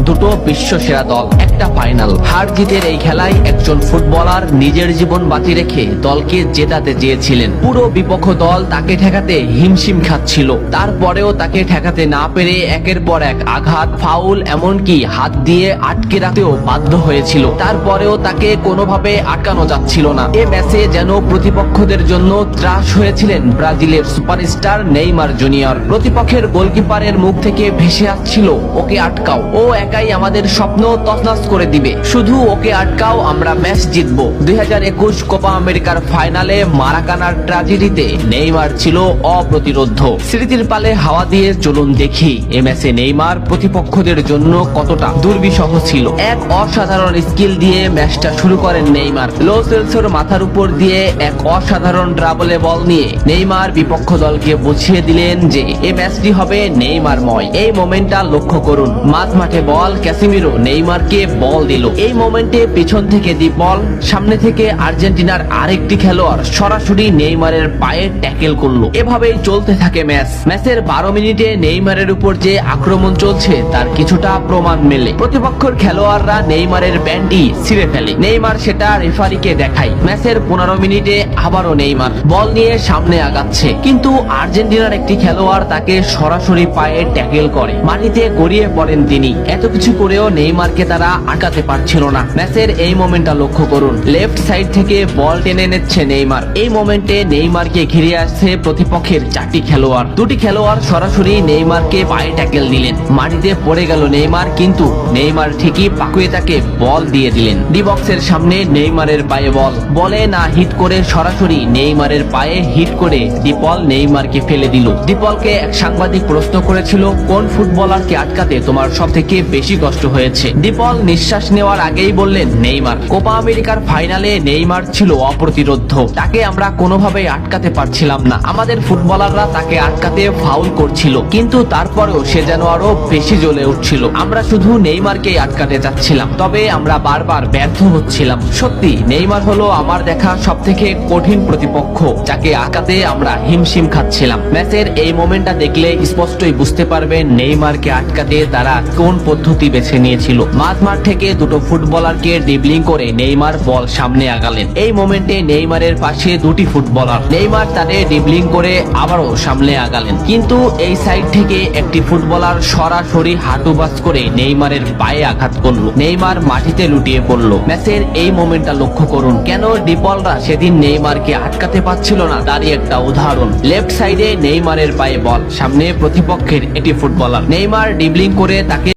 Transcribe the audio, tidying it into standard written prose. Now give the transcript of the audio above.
দুটো বিশ্ব সেরা দল, একটা ফাইনাল। হার জিতের এই খেলায় একজন ফুটবলার নিজের জীবন বাজি রেখে দলকে জেতাতে চেয়েছিলেন। পুরো বিপক্ষ দল তাকে ঠেকাতে হিমশিম খাচ্ছিল, তারপরেও তাকে ঠেকাতে না পেরে একের পর এক আঘাত, ফাউল, এমনকি হাত দিয়ে আটকে রাখতেও বাধ্য হয়েছিল। তারপরেও তাকে কোনোভাবে আটকানো যাচ্ছিল না। এ ম্যাচে যেন প্রতিপক্ষদের জন্য ত্রাস হয়েছিলেন ব্রাজিলের সুপারস্টার নেইমার জুনিয়র। প্রতিপক্ষের গোলকিপারের মুখ থেকে ভেসে আসছিল, ওকে আটকাও, ও একাই আমাদের স্বপ্ন তছনছ করে দিবে, শুধু ওকে আটকাও, আমরা ম্যাচ জিতবো। 2021 কোপা আমেরিকার ফাইনালে মারাকানার ট্র্যাজেডিতে নেইমার ছিল অপ্রতিরোধ্য। স্মৃতির পালে হাওয়া দিয়ে চলুন দেখি এ ম্যাচে নেইমার প্রতিপক্ষদের জন্য কতটা দুর্বিষহ ছিল। এক অসাধারণ স্কিল দিয়ে ম্যাচটা শুরু করেন নেইমার। লো সেলসোর মাথার উপর দিয়ে এক অসাধারণ ড্রাবলে বল নিয়ে নেইমার বিপক্ষ দলকে বুঝিয়ে দিলেন যে এই ম্যাচটি হবে নেইমারময়। এই মোমেন্টটা লক্ষ্য করুন, মাঝমাঠে বল, ক্যাসিমিরো নেইমারকে বল দিল। এই মোমেন্টে পিছন থেকে দি বল, সামনে থেকে আর্জেন্টিনার আরেকটি খেলোয়াড় সরাসরি নেইমারের পায়ে ট্যাকেল করলো। এভাবেই চলতে থাকে ম্যাচ। ম্যাচের 12 মিনিটে নেইমারের উপর যে আক্রমণ চলছে তার কিছুটা প্রমাণ মেলে। প্রতিপক্ষের খেলোয়াড়রা নেইমারের ব্যান্ডটি ছিঁড়ে ফেলে, নেইমার সেটা রেফারিকে দেখায়। ম্যাচের 15 মিনিটে আবারও নেইমার বল নিয়ে সামনে আগাচ্ছে, কিন্তু আর্জেন্টিনার একটি খেলোয়াড় তাকে সরাসরি পায়ে ট্যাকেল করে, মাটিতে গড়িয়ে পড়েন তিনি। এত কিছু করেও নেইমারকে তারা আটকাতে পারছিল না। ম্যাচের এই মোমেন্টটা লক্ষ্য করুন, লেফট সাইড থেকে বল টেনে নিচ্ছে নেইমার। এই মোমেন্টে নেইমারকে ঘিরে আসছে প্রতিপক্ষের 4টি খেলোয়াড়। দুটি খেলোয়াড় সরাসরি নেইমারকে পায়ে ট্যাকেল দিলেন, মাটিতে পড়ে গেল নেইমার, কিন্তু নেইমার ঠিকই পাকুয়ে তাকে বল দিয়ে দিলেন। ডি বক্সের সামনে নেইমারের পায়ে বল, বলে না হিট করে সরাসরি নেইমারের পায়ে হিট করে ডিপল নেইমারকে ফেলে দিল। ডিপলকে এক সাংবাদিক প্রশ্ন করেছিল, কোন ফুটবলারকে আটকাতে তোমার সব থেকে বেশি কষ্ট হয়েছে? ডিপল নিঃশ্বাস নেওয়ার আগেই বললেন নেইমার। কোপা আমেরিকার ফাইনালে নেইমার ছিল অপ্রতিরোধ্য, তাকে আমরা কোনোভাবেই আটকাতে পারছিলাম না। আমাদের ফুটবলাররা তাকে আটকাতে ফাউল করছিল, কিন্তু তারপরেও সে যেন আরো বেশি জ্বলে উঠছিল। আমরা শুধু নেইমারকেই আটকাতে যাচ্ছিলাম, তবে আমরা বারবার ব্যর্থ হচ্ছিলাম। সত্যি নেইমার হলো আমার দেখা সব থেকে কঠিন প্রতিপক্ষ, যাকে আটকাতে আমরা হিমশিম খাচ্ছিলাম। ম্যাচের এই মোমেন্টটা দেখলে স্পষ্টই বুঝতে পারবেন নেইমারকে আটকাতে তারা কোন পদ্ধতি বেছে নিয়েছিল। মাঝমাঠ থেকে দুটো ফুটবলারকে ড্রিবলিং করে নেইমার বল সামনে আগালেন। এই মোমেন্টে নেইমারের পাশে দুটি ফুটবলার, নেইমার তাদের ড্রিবলিং করে আবারও সামনে আগালেন, কিন্তু এই সাইড থেকে একটি ফুটবলার সরাসরি হাঁটু বাস করে নেইমারের পায়ে আঘাত করলো। নেইমার মাটিতে লুটিয়ে পড়লো। ম্যাচের এই মোমেন্টটা লক্ষ্য করুন, কেন ডিপলরা সেদিন নেইমারকে আটকাতে পারছিল না তারই একটা উদাহরণ। লেফট সাইডে নেইমারের পায়ে বল, সামনে প্রতিপক্ষের এটি ফুটবলার, নেইমার ড্রিবলিং করে তাকে